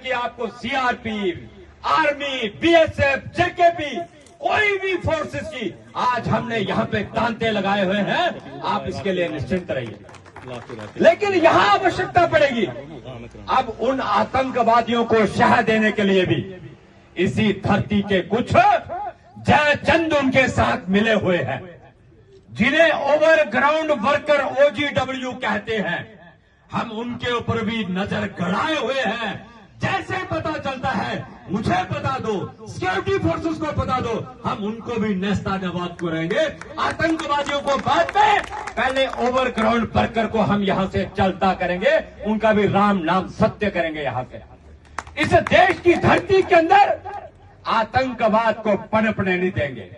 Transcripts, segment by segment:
कि आपको CRP, army, BSF, JKP, कोई भी फोर्सेस की आज हमने यहाँ पे तांते लगाए हुए हैं, आप इसके लिए निश्चिंत रहिए। लेकिन यहाँ आवश्यकता पड़ेगी अब उन आतंकवादियों को शह देने के लिए भी इसी धरती के कुछ जय चंद उनके साथ मिले हुए हैं, जिन्हें ओवरग्राउंड वर्कर ओजीडब्ल्यू कहते हैं। हम उनके ऊपर भी नजर गड़ाए हुए हैं। जैसे पता चलता है मुझे पता दो, सिक्योरिटी फोर्सेस को पता दो, हम उनको भी नेस्तानाबूद करेंगे। आतंकवादियों को बाद में, पहले ओवरग्राउंड वर्कर को हम यहां से चलता करेंगे, उनका भी राम नाम सत्य करेंगे। यहां से इस देश की धरती के अंदर आतंकवाद को पनपने नहीं देंगे।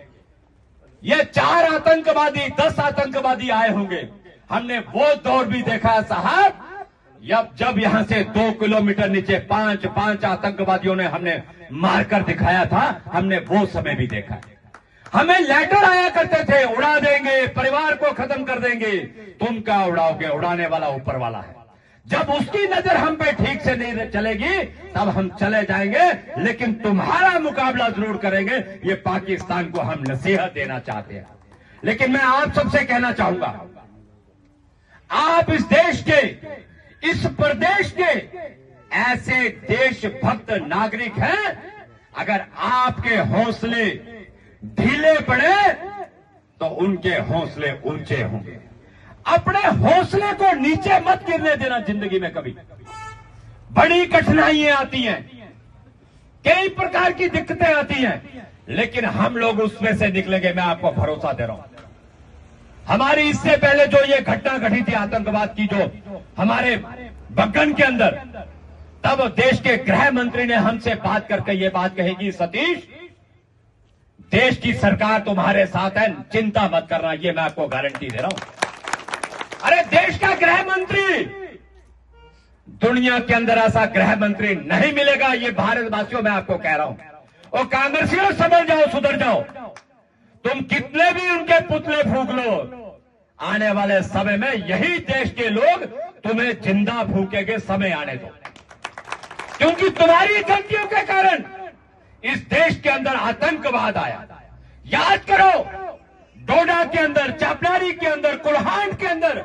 ये 4 आतंकवादी, 10 आतंकवादी आए होंगे। हमने वो दौर भी देखा साहब, जब यहां से 2 किलोमीटर नीचे 5 आतंकवादियों ने हमने मारकर दिखाया था, हमने वो समय भी देखा। हमें लेटर आया करते थे, उड़ा देंगे, परिवार को खत्म कर देंगे। तुम क्या उड़ाओगे, उड़ाने वाला ऊपर वाला है। जब उसकी नजर हम पे ठीक से नहीं चलेगी तब हम चले जाएंगे, लेकिन तुम्हारा मुकाबला जरूर करेंगे। ये पाकिस्तान को हम नसीहत देना चाहते हैं। लेकिन मैं आप सबसे कहना चाहूंगा, आप इस देश के, इस प्रदेश के ऐसे देशभक्त नागरिक हैं, अगर आपके हौसले ढीले पड़े तो उनके हौसले ऊंचे होंगे। अपने हौसले को नीचे मत गिरने देना। जिंदगी में कभी बड़ी कठिनाइयां आती हैं, कई प्रकार की दिक्कतें आती हैं, लेकिन हम लोग उसमें से निकलेंगे, मैं आपको भरोसा दे रहा हूं। हमारी इससे पहले जो ये घटना घटी थी आतंकवाद की, जो हमारे बग्गन के अंदर, तब देश के गृह मंत्री ने हमसे बात करके ये बात कही कि सतीश, देश की सरकार तुम्हारे साथ है, चिंता मत करना। ये मैं आपको गारंटी दे रहा हूं। अरे देश का गृह मंत्री, दुनिया के अंदर ऐसा गृह मंत्री नहीं मिलेगा। ये भारतवासियों मैं आपको कह रहा हूं। और कांग्रेसियों समझ जाओ, सुधर जाओ। तुम कितने भी उनके पुतले फूंक लो, आने वाले समय में यही देश के लोग तुम्हें जिंदा फूकेंगे। समय आने दो, क्योंकि तुम्हारी गलतियों के कारण इस देश के अंदर आतंकवाद आया। याद करो, डोडा के अंदर, चापलारी के अंदर, कुल्हान के अंदर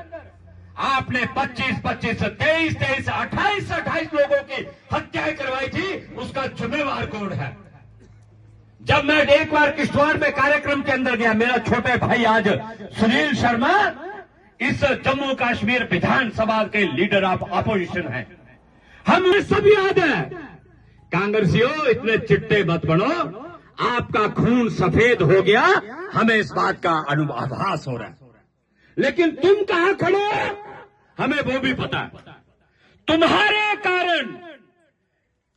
आपने 25, 23, 28 लोगों की हत्याएं करवाई थी। उसका जिम्मेवार कौन है? जब मैं एक बार किश्तवाड़ में कार्यक्रम के अंदर गया, मेरा छोटे भाई आज सुनील शर्मा इस जम्मू कश्मीर विधानसभा के लीडर ऑफ अपोजिशन हैं। हमें सब याद है, कांग्रेसियों इतने चिट्टे मत बनो, आपका खून सफेद हो गया, हमें इस बात का आभास हो रहा है। लेकिन तुम कहां खड़े हो, हमें वो भी पता है। तुम्हारे कारण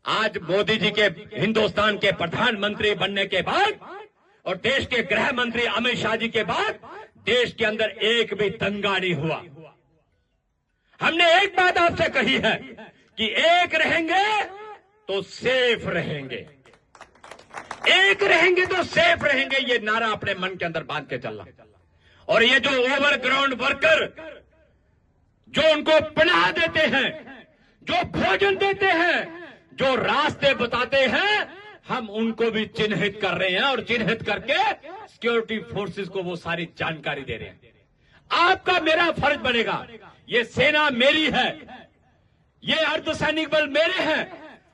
आज मोदी जी के हिंदुस्तान के प्रधानमंत्री बनने के बाद और देश के गृह मंत्री अमित शाह जी के बाद देश के अंदर एक भी दंगा नहीं हुआ। हमने एक बात आपसे कही है कि एक रहेंगे तो सेफ रहेंगे, एक रहेंगे तो सेफ रहेंगे। ये नारा अपने मन के अंदर बांध के चलना। और ये जो ओवरग्राउंड वर्कर जो उनको पनाह देते हैं, जो भोजन देते हैं, जो रास्ते बताते हैं, हम उनको भी चिन्हित कर रहे हैं और चिन्हित करके सिक्योरिटी फोर्सेस को वो सारी जानकारी दे रहे हैं। आपका मेरा फर्ज बनेगा, ये सेना मेरी है, ये अर्धसैनिक बल मेरे हैं।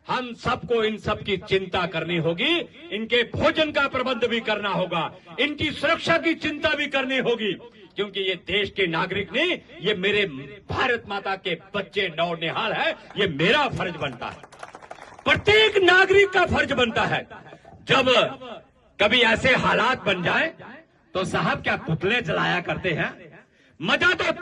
हम सबको इन सब की चिंता करनी होगी, इनके भोजन का प्रबंध भी करना होगा, इनकी सुरक्षा की चिंता भी करनी होगी, क्योंकि ये देश के नागरिक नहीं, ये मेरे भारत माता के बच्चे नौनिहाल है। ये मेरा फर्ज बनता है, प्रत्येक नागरिक का फर्ज बनता है। जब कभी ऐसे हालात बन जाए तो साहब क्या पुतले जलाया करते हैं? मजा तो तब